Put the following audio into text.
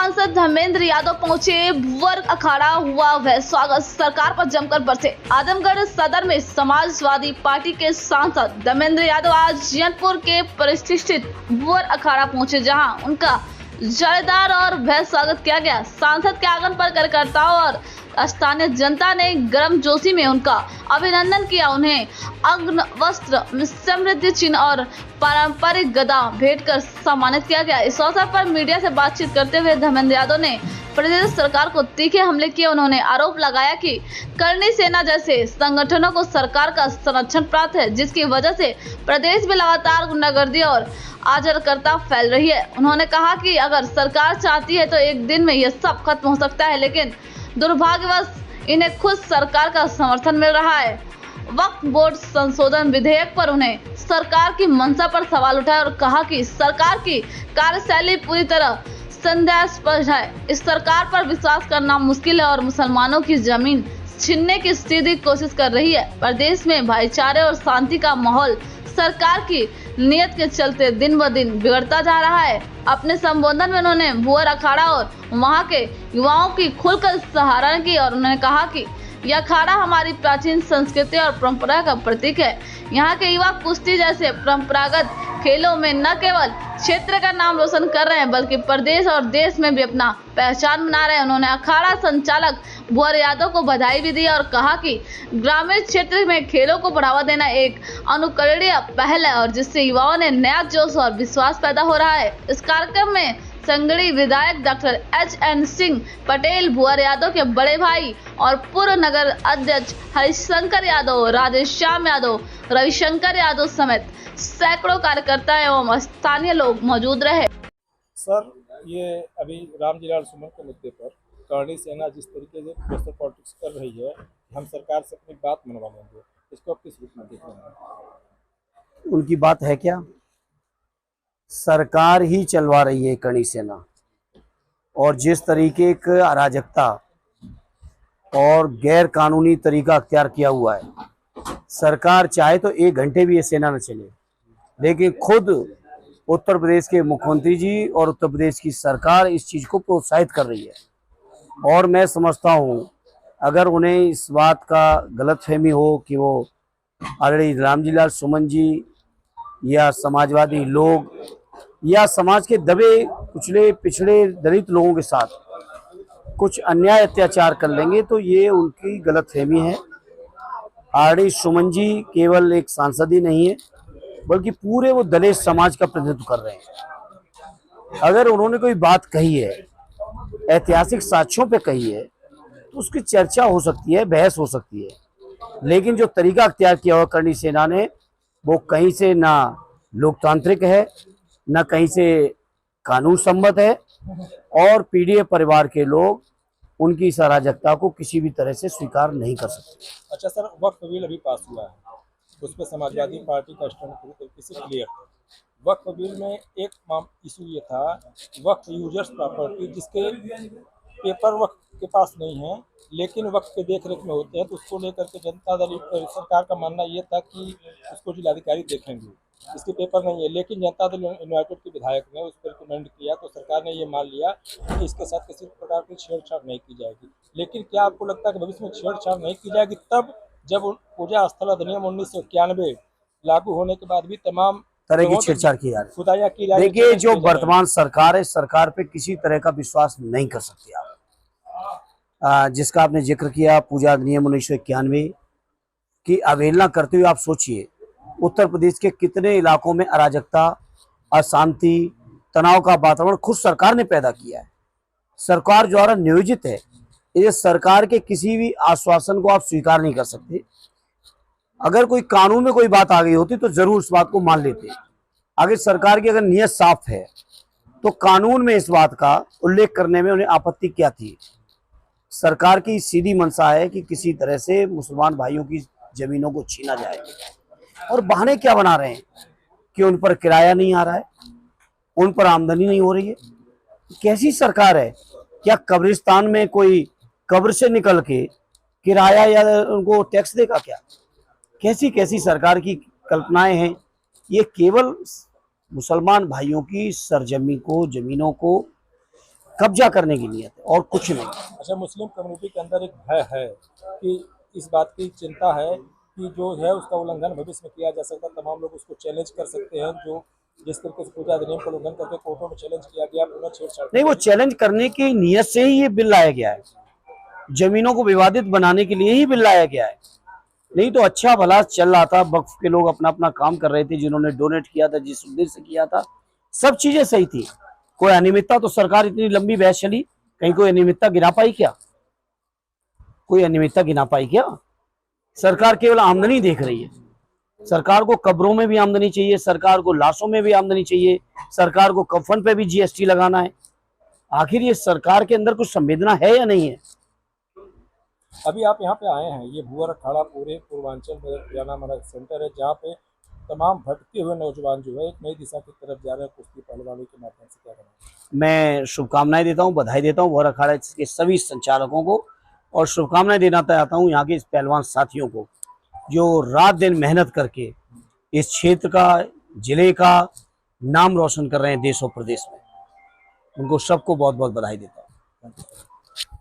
सांसद धर्मेंद्र यादव पहुंचे, भुवर अखाड़ा हुआ वह स्वागत, सरकार पर जमकर बरसे। आजमगढ़ सदर में समाजवादी पार्टी के सांसद धर्मेंद्र यादव आज जौनपुर के प्रतिष्ठित भुवर अखाड़ा पहुंचे, जहां उनका जोरदार और भव्य स्वागत किया गया। सांसद के आगमन पर कार्यकर्ताओं और स्थानीय जनता ने गर्मजोशी में उनका अभिनंदन किया। उन्हें अंग वस्त्र, समृद्धि चिन्ह और पारंपरिक गदा भेंट कर सम्मानित किया गया। इस अवसर पर मीडिया से बातचीत करते हुए धर्मेंद्र यादव ने प्रदेश सरकार को तीखे हमले किए। उन्होंने आरोप लगाया कि करनी सेना जैसे संगठनों को सरकार का संरक्षण प्राप्त है, जिसकी वजह से प्रदेश में लगातार गुंडागर्दी और अराजकता फैल रही है। उन्होंने कहा कि अगर सरकार चाहती है तो एक दिन में यह सब खत्म हो सकता है, लेकिन दुर्भाग्यवश इन्हें खुद सरकार का समर्थन मिल रहा है। वक्फ बोर्ड संशोधन विधेयक पर उन्हें सरकार की मंशा पर सवाल उठाया और कहा कि सरकार की कार्यशैली पूरी तरह संदेहास्पद है। इस सरकार पर विश्वास करना मुश्किल है और मुसलमानों की जमीन छीनने की सीधी कोशिश कर रही है। प्रदेश में भाईचारे और शांति का माहौल सरकार की नीयत के चलते दिन ब दिन बिगड़ता जा रहा है। अपने संबोधन में उन्होंने भुवर अखाड़ा और वहां के युवाओं की खुलकर सराहना की और उन्होंने कहा कि यह अखाड़ा हमारी प्राचीन संस्कृति और परंपरा का प्रतीक है। यहाँ के युवा कुश्ती जैसे परंपरागत खेलों में न केवल क्षेत्र का नाम रोशन कर रहे हैं, बल्कि प्रदेश और देश में भी अपना पहचान बना रहे हैं। उन्होंने अखाड़ा संचालक भुवर यादव को बधाई भी दी और कहा कि ग्रामीण क्षेत्र में खेलों को बढ़ावा देना एक अनुकरणीय पहल है और जिससे युवाओं ने नया जोश और विश्वास पैदा हो रहा है। इस कार्यक्रम में संगड़ी विधायक डॉक्टर एच.एन. सिंह पटेल, भुवर यादव के बड़े भाई और पूर्व नगर अध्यक्ष हरिशंकर यादव, राधेश्याम यादव, रविशंकर यादव समेत सैकड़ों कार्यकर्ता एवं स्थानीय लोग मौजूद रहे। सर, ये अभी रामजीलाल सुमन के मुद्दे पर करनी सेना जिस तरीके से प्रेशर पॉलिटिक्स कर रही है, हम सरकार से अपनी बात मनवा लेंगे, इसको आप किस रूप में देख रहे हैं? उनकी बात है क्या? सरकार ही चलवा रही है करनी सेना, और जिस तरीके का अराजकता और गैर कानूनी तरीका अख्तियार किया हुआ है, सरकार चाहे तो 1 घंटे भी ये सेना न चले, लेकिन खुद उत्तर प्रदेश के मुख्यमंत्री जी और उत्तर प्रदेश की सरकार इस चीज़ को प्रोत्साहित कर रही है। और मैं समझता हूँ अगर उन्हें इस बात का गलतफहमी हो कि वो ऑलरेडी रामजीलाल सुमन जी या समाजवादी लोग या समाज के दबे कुचले पिछड़े दलित लोगों के साथ कुछ अन्याय अत्याचार कर लेंगे, तो ये उनकी गलतफहमी है। ऑलरेडी सुमन जी केवल एक सांसद ही नहीं है, बल्कि पूरे वो दलित समाज का प्रतिनिधित्व कर रहे हैं। अगर उन्होंने कोई बात कही है, ऐतिहासिक साक्ष्यों पे कही है, तो उसकी चर्चा हो सकती है, बहस हो सकती है, लेकिन जो तरीका अख्तियार किया हुआ करनी सेना ने, वो कहीं से ना लोकतांत्रिक है, न कहीं से कानून सम्मत है, और पीडीए परिवार के लोग उनकी इस अराजकता को किसी भी तरह से स्वीकार नहीं कर सकते। अच्छा सर, वक्फ बिल अभी पास हुआ है, उस पर समाजवादी पार्टी का स्टैंड पूरी तरीके से क्लियर है। वक्फ बिल में एक इशू ये था, वक्फ यूजर्स प्रॉपर्टी जिसके पेपर वक्फ के पास नहीं है लेकिन वक्फ के देख रेख में होते हैं, तो उसको लेकर के जनता दल सरकार का मानना ये था कि उसको जिलाधिकारी देखेंगे, इसके पेपर नहीं है। लेकिन जनता दल यूनाइटेड के विधायक ने उस पर रिकमेंड किया, तो सरकार ने ये मान लिया कि इसके साथ किसी प्रकार की छेड़छाड़ नहीं की जाएगी। लेकिन क्या आपको लगता है कि भविष्य में छेड़छाड़ नहीं की जाएगी तब जब पूजा स्थल अधिनियम 1991 लागू होने के बाद भी तमाम तरह की छेड़छाड़ की जा रही है? देखिए, जो वर्तमान सरकार है, सरकार पे किसी तरह का विश्वास नहीं कर सकते आप। जिसका आपने जिक्र किया, पूजा अधिनियम 1991 की अवहेलना करते हुए आप सोचिए उत्तर प्रदेश के कितने इलाकों में अराजकता, अशांति, तनाव का वातावरण खुद सरकार ने पैदा किया है, सरकार द्वारा नियोजित है। ये सरकार के किसी भी आश्वासन को आप स्वीकार नहीं कर सकते। अगर कोई कानून में कोई बात आ गई होती तो जरूर उस बात को मान लेते। आगे सरकार की अगर नीयत साफ है तो कानून में इस बात का उल्लेख करने में उन्हें आपत्ति क्या थी? सरकार की सीधी मंशा है कि किसी तरह से मुसलमान भाइयों की जमीनों को छीना जाए, और बहाने क्या बना रहे हैं कि उन पर किराया नहीं आ रहा है, उन पर आमदनी नहीं हो रही है। कैसी सरकार है? क्या कब्रिस्तान में कोई कब्र से निकल के किराया या उनको टैक्स देगा क्या? कैसी कैसी सरकार की कल्पनाएं हैं। ये केवल मुसलमान भाइयों की सरजमी को, जमीनों को कब्जा करने की नीयत है और कुछ नहीं। अच्छा, मुस्लिम कम्युनिटी के अंदर एक भय है कि इस बात की चिंता है कि जो है उसका उल्लंघन भविष्य में किया जा सकता है, तमाम लोग उसको चैलेंज कर सकते हैं। जो जिस तरीके से पूजा अधिनियम का उल्लंघन करके कोर्टों में चैलेंज किया गया, पुनः छेड़छाड़ नहीं, वो चैलेंज करने की नीयत से ही ये बिल लाया गया है, जमीनों को विवादित बनाने के लिए ही बिल लाया गया है। नहीं तो अच्छा भला चल रहा था, वक्फ के लोग अपना अपना काम कर रहे थे, जिन्होंने डोनेट किया था, जिस उद्देश्य से किया था, सब चीजें सही थी। कोई अनियमितता तो सरकार इतनी लंबी बहस चली, कहीं कोई अनियमितता गिना पाई क्या? कोई अनियमितता गिना पाई क्या? सरकार केवल आमदनी देख रही है। सरकार को कब्रों में भी आमदनी चाहिए, सरकार को लाशों में भी आमदनी चाहिए, सरकार को कफन पे भी जीएसटी लगाना है। आखिर ये सरकार के अंदर कुछ संवेदना है या नहीं है? अभी आप यहाँ पे आए हैं, ये भुअर अखाड़ा पूरे पूर्वांचल में जाना माना सेंटर है, जहाँ पे तमाम भटके हुए नौजवान जो है एक नई दिशा की तरफ जा रहे हैं कुश्ती पहलवानी के माध्यम से। क्या करना? मैं शुभकामनाएं देता हूँ, बधाई देता हूँ भुअर अखाड़ा के सभी संचालकों को, और शुभकामनाएं देना चाहता हूँ यहाँ के इस पहलवान साथियों को जो रात दिन मेहनत करके इस क्षेत्र का, जिले का नाम रोशन कर रहे हैं देश और प्रदेश में। उनको सबको बहुत बहुत बधाई देता हूँ।